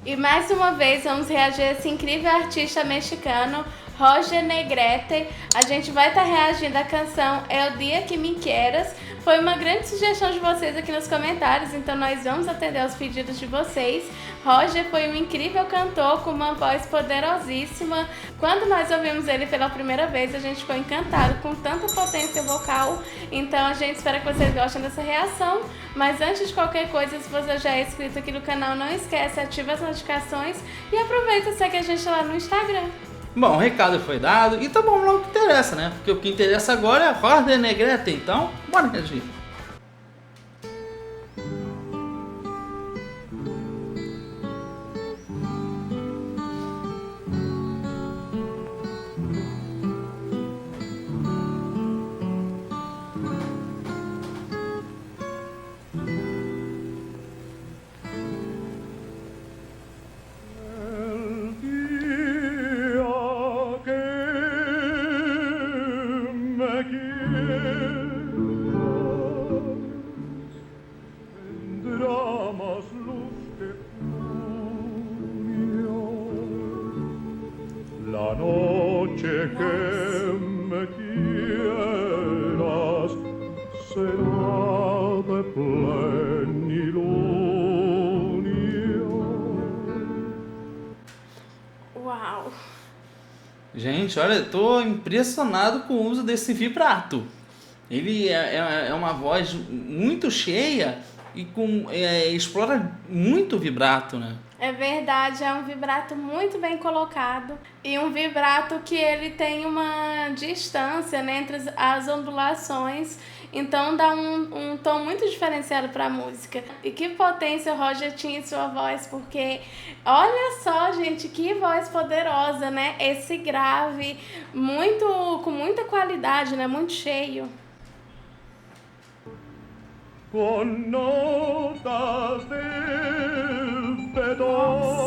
E mais uma vez vamos reagir a esse incrível artista mexicano, Roger Negrete. A gente vai estar reagindo à canção El Dia Que Me Quieras. Foi uma grande sugestão de vocês aqui nos comentários, então nós vamos atender aos pedidos de vocês. Roger foi um incrível cantor com uma voz poderosíssima. Quando nós ouvimos ele pela primeira vez, a gente ficou encantado com tanta potência vocal. Então a gente espera que vocês gostem dessa reação. Mas antes de qualquer coisa, se você já é inscrito aqui no canal, não esquece, ativa as notificações e aproveita e segue a gente lá no Instagram. Bom, o recado foi dado, então vamos lá o que interessa, né? Porque o que interessa agora é a Roger Negrete, então bora reagir. La noche que me quieras será de plenilunio. Uau! Gente, olha, eu tô impressionado com o uso desse vibrato. Ele é uma voz muito cheia e explora muito vibrato, né? É verdade, é um vibrato muito bem colocado e um vibrato que ele tem uma distância, né, entre as ondulações, então dá um tom muito diferenciado para a música. E que potência o Roger tinha em sua voz, porque olha só, gente, que voz poderosa, né? Esse grave com muita qualidade, né? Muito cheio. Con notas del Beethoven,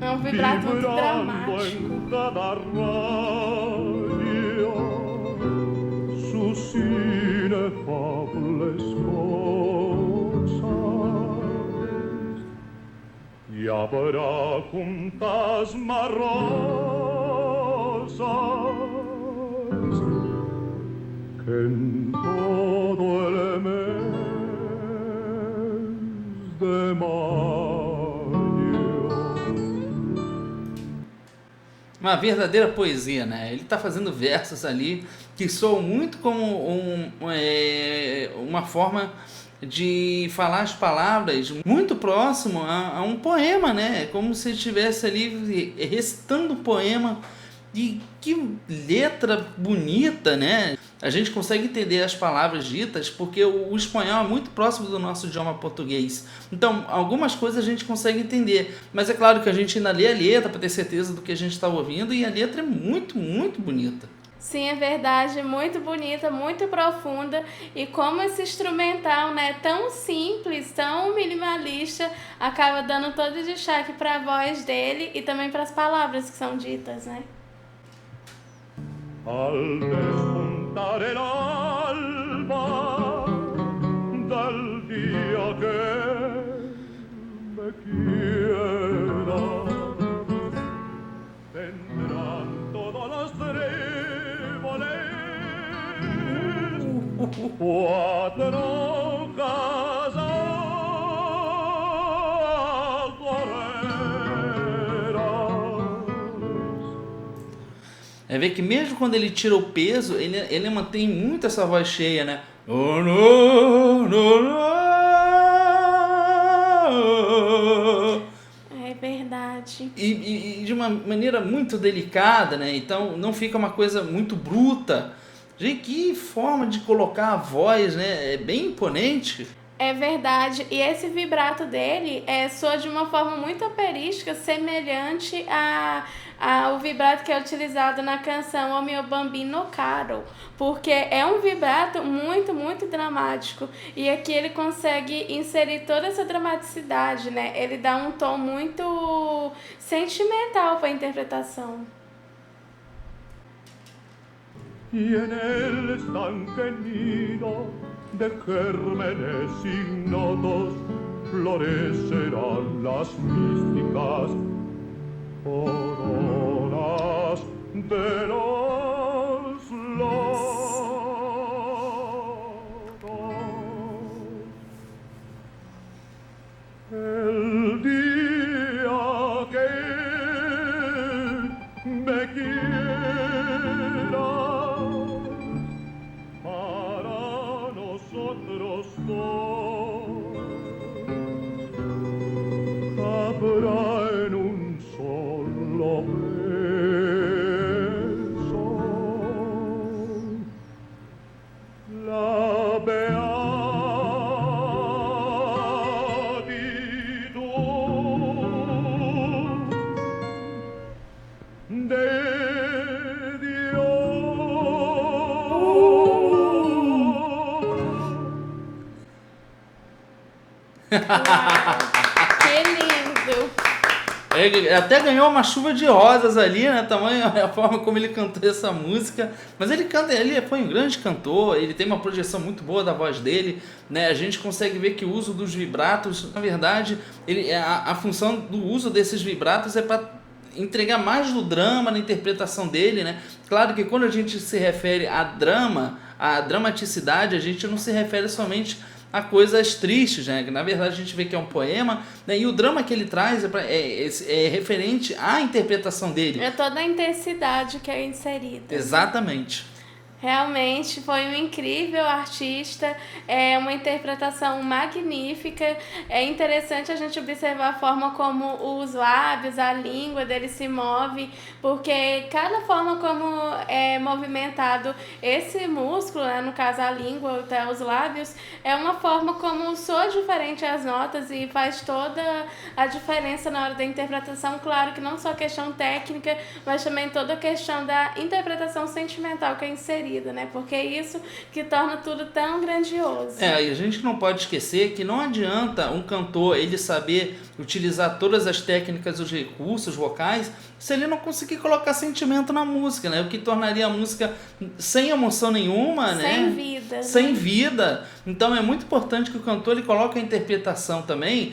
É um vibrato muito vibrando dramático. en cada rayo sus inefables cosas, y habrá juntas marrosas en todo el mes de mayo. Uma verdadeira poesia, né? Ele tá fazendo versos ali que soam muito como uma forma de falar as palavras muito próximo a um poema, né? Como se estivesse ali recitando um poema. E que letra bonita, né? A gente consegue entender as palavras ditas porque o espanhol é muito próximo do nosso idioma português. Então, algumas coisas a gente consegue entender. Mas é claro que a gente ainda lê a letra para ter certeza do que a gente está ouvindo. E a letra é muito, muito bonita. Sim, é verdade, muito bonita, muito profunda. E como esse instrumental, né, tão simples, tão minimalista, acaba dando todo o destaque para a voz dele e também para as palavras que são ditas, né? Al despuntar el alba del día que me quiera, vendrán todos los tréboles, cuatro É ver que mesmo quando ele tira o peso, ele mantém muito essa voz cheia, né? Oh, no, no, no. É verdade. E de uma maneira muito delicada, né? Então não fica uma coisa muito bruta. Gente, que forma de colocar a voz, né? É bem imponente. É verdade, e esse vibrato dele soa de uma forma muito operística, semelhante ao vibrato que é utilizado na canção O Mio Bambino Caro, porque é um vibrato muito, muito dramático, e aqui ele consegue inserir toda essa dramaticidade, né? Ele dá um tom muito sentimental para a interpretação. y en el estanque nido de gérmenes ignotos florecerán las místicas coronas de los loros. El día que me quieras, para nosotros dos habrá en un solo beso la beatitud de Que lindo! Ele até ganhou uma chuva de rosas ali, né? Tamanho a forma como ele cantou essa música. Mas ele canta, ele foi um grande cantor, ele tem uma projeção muito boa da voz dele, né? A gente consegue ver que o uso dos vibratos, na verdade, a função do uso desses vibratos é para entregar mais do drama na interpretação dele, né? Claro que quando a gente se refere a drama, a dramaticidade, a gente não se refere somente a coisas tristes, né? Que na verdade a gente vê que é um poema, né? E o drama que ele traz é referente à interpretação dele. É toda a intensidade que é inserida. Exatamente. Realmente foi um incrível artista, é uma interpretação magnífica. É interessante a gente observar a forma como os lábios, a língua dele se move, porque cada forma como é movimentado esse músculo, né, no caso a língua, até os lábios, é uma forma como soa diferente as notas e faz toda a diferença na hora da interpretação. Claro que não só a questão técnica, mas também toda a questão da interpretação sentimental que é inserida, né? Porque é isso que torna tudo tão grandioso. E a gente não pode esquecer que não adianta um cantor ele saber utilizar todas as técnicas, os recursos vocais, se ele não conseguir colocar sentimento na música, né? O que tornaria a música sem emoção nenhuma, né? Sem vida. Sem vida. Então é muito importante que o cantor ele coloque a interpretação também,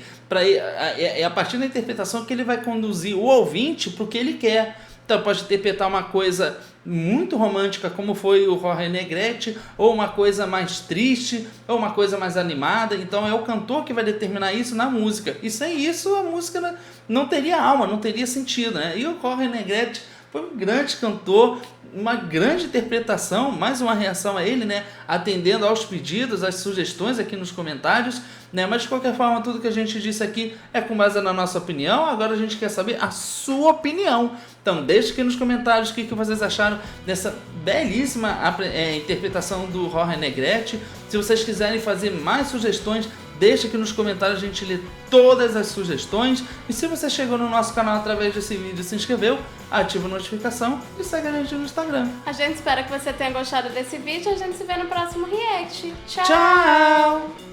é a partir da interpretação que ele vai conduzir o ouvinte para o que ele quer. Então pode interpretar uma coisa muito romântica, como foi o Jorge Negrete, ou uma coisa mais triste, ou uma coisa mais animada. Então é o cantor que vai determinar isso na música. E sem isso a música não teria alma, não teria sentido, né? E o Jorge Negrete foi um grande cantor, uma grande interpretação, mais uma reação a ele, né? Atendendo aos pedidos, às sugestões aqui nos comentários, né? Mas de qualquer forma, tudo que a gente disse aqui é com base na nossa opinião. Agora a gente quer saber a sua opinião. Então deixe aqui nos comentários o que vocês acharam dessa belíssima interpretação do Jorge Negrete. Se vocês quiserem fazer mais sugestões, deixa aqui nos comentários, a gente lê todas as sugestões. E se você chegou no nosso canal através desse vídeo e se inscreveu, ativa a notificação e segue a gente no Instagram. A gente espera que você tenha gostado desse vídeo e a gente se vê no próximo react. Tchau! Tchau!